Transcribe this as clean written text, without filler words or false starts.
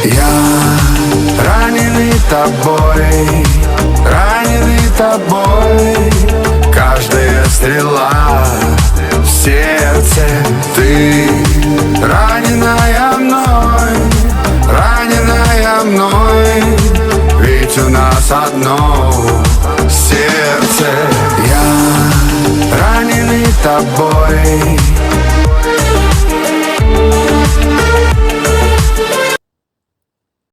Я раненый тобой, каждая стрела в сердце. Ты раненая мной, ведь у нас одно сердце. Я раненый тобой.